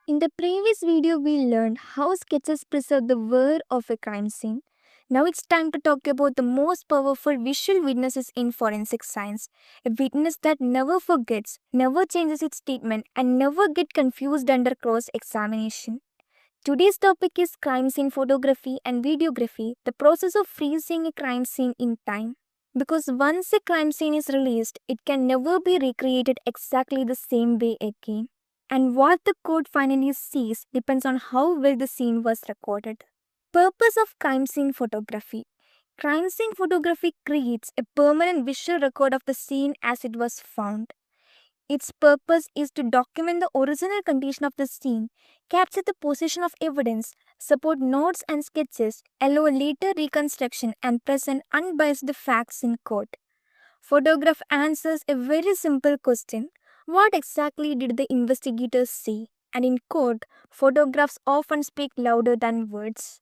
In the previous video, we learned how sketches preserve the whir of a crime scene. Now it's time to talk about the most powerful visual witnesses in forensic science. A witness that never forgets, never changes its statement, and never gets confused under cross-examination. Today's topic is crime scene photography and videography, the process of freezing a crime scene in time. Because once a crime scene is released, it can never be recreated exactly the same way again. And what the court finally sees depends on how well the scene was recorded. Purpose of crime scene photography. Crime scene photography creates a permanent visual record of the scene as it was found. Its purpose is to document the original condition of the scene, capture the position of evidence, support notes and sketches, allow later reconstruction, and present unbiased facts in court. Photograph answers a very simple question: what exactly did the investigators see? And in court, photographs often speak louder than words.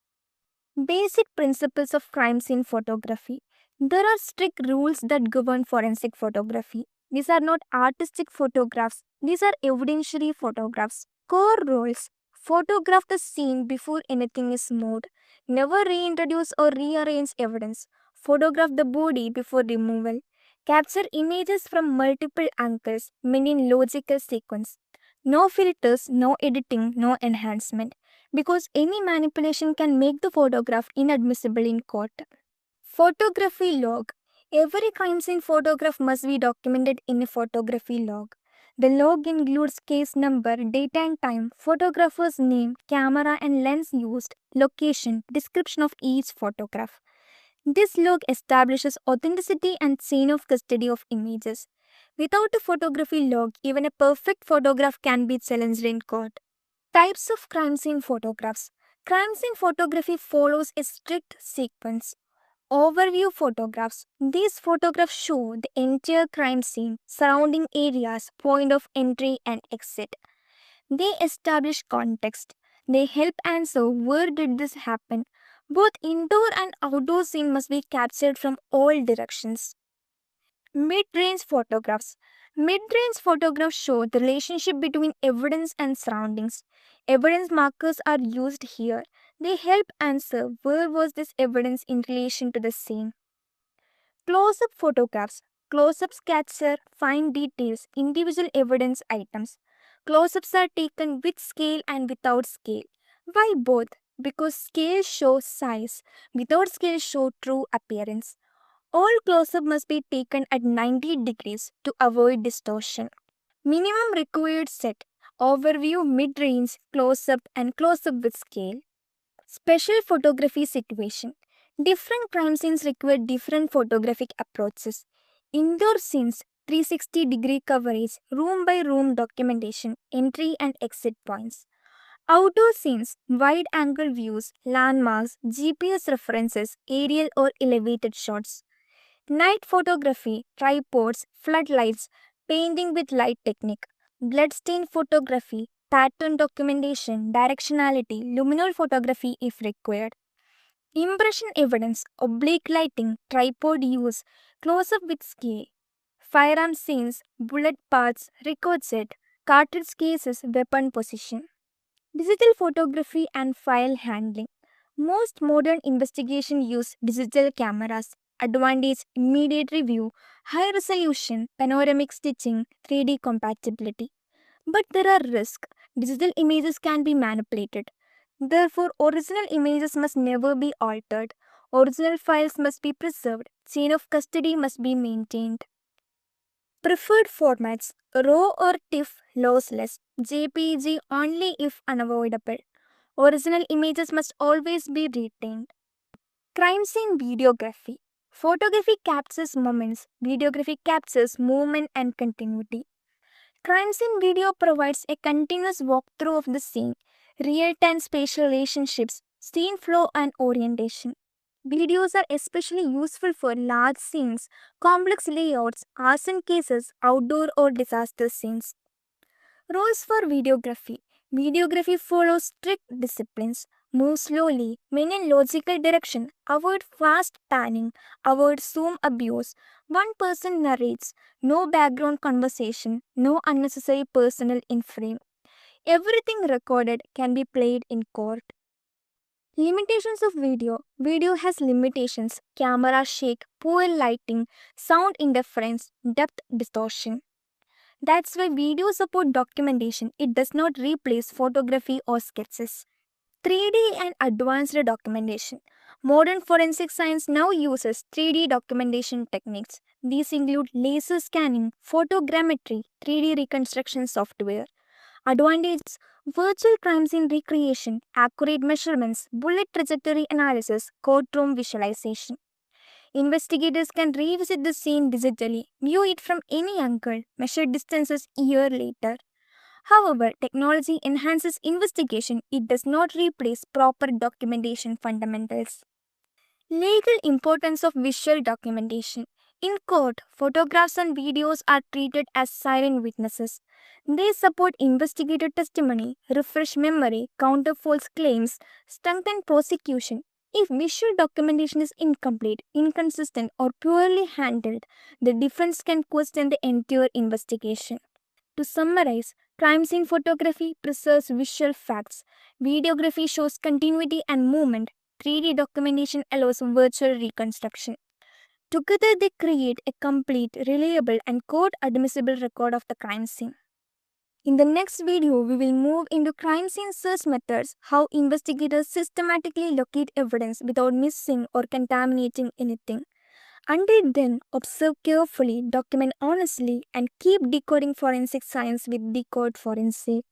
Basic principles of crime scene photography. There are strict rules that govern forensic photography. These are not artistic photographs, these are evidentiary photographs. Core rules: photograph the scene before anything is moved. Never reintroduce or rearrange evidence. Photograph the body before removal. Capture images from multiple angles, meaning logical sequence. No filters, no editing, no enhancement, because any manipulation can make the photograph inadmissible in court. Photography log. Every crime scene photograph must be documented in a photography log. The log includes case number, date and time, photographer's name, camera and lens used, location, description of each photograph. This log establishes authenticity and chain of custody of images. Without a photography log, even a perfect photograph can be challenged in court. Types of crime scene photographs. Crime scene photography follows a strict sequence. Overview photographs. These photographs show the entire crime scene, surrounding areas, point of entry and exit. They establish context. They help answer where did this happen. Both indoor and outdoor scene must be captured from all directions. Mid-range photographs. Mid-range photographs show the relationship between evidence and surroundings. Evidence markers are used here. They help answer where was this evidence in relation to the scene. Close-up photographs. Close-ups capture fine details, individual evidence items. Close-ups are taken with scale and without scale. Why both? Because scale shows size, without scale show true appearance. All close-up must be taken at 90 degrees to avoid distortion. Minimum required set: overview, mid-range, close-up and close-up with scale. Special photography situation. Different crime scenes require different photographic approaches. Indoor scenes: 360-degree coverage, room by room documentation, entry and exit points. Outdoor scenes: wide angle views, landmarks, GPS references, aerial or elevated shots. Night photography: tripods, floodlights, painting with light technique. Bloodstain photography: pattern documentation, directionality, luminol photography if required. Impression evidence: oblique lighting, tripod use, close up with scale. Firearm scenes: bullet paths, record set, cartridge cases, weapon position. Digital photography and file handling. Most modern investigations use digital cameras. Advantage: immediate review, high resolution, panoramic stitching, 3D compatibility. But there are risks. Digital images can be manipulated. Therefore, original images must never be altered. Original files must be preserved. Chain of custody must be maintained. Preferred formats: RAW or TIFF lossless, JPG only if unavoidable. Original images must always be retained. Crime scene videography. Photography captures moments, videography captures movement and continuity. Crime scene video provides a continuous walkthrough of the scene, real time spatial relationships, scene flow, and orientation. Videos are especially useful for large scenes, complex layouts, arson cases, outdoor or disaster scenes. Rules for videography. Videography follows strict disciplines. Move slowly, maintain logical direction, avoid fast panning, avoid zoom abuse. One person narrates, no background conversation, no unnecessary personal in frame. Everything recorded can be played in court. Limitations of video. Video has limitations: camera shake, poor lighting, sound interference, depth distortion. That's why video support documentation. It does not replace photography or sketches. 3D and advanced documentation. Modern forensic science now uses 3D documentation techniques. These include laser scanning, photogrammetry, 3D reconstruction software. Advantages: virtual crime scene recreation, accurate measurements, bullet trajectory analysis, courtroom visualization. Investigators can revisit the scene digitally, view it from any angle, measure distances a year later. However, technology enhances investigation, it does not replace proper documentation fundamentals. Legal importance of visual documentation. In court, photographs and videos are treated as silent witnesses. They support investigator testimony, refresh memory, counter false claims, strengthen prosecution. If visual documentation is incomplete, inconsistent, or poorly handled, the defense can question the entire investigation. To summarize, crime scene photography preserves visual facts, videography shows continuity and movement, 3D documentation allows virtual reconstruction. Together, they create a complete, reliable, and court admissible record of the crime scene. In the next video, we will move into crime scene search methods, how investigators systematically locate evidence without missing or contaminating anything. Until then, observe carefully, document honestly, and keep decoding forensic science with Decode Forensic.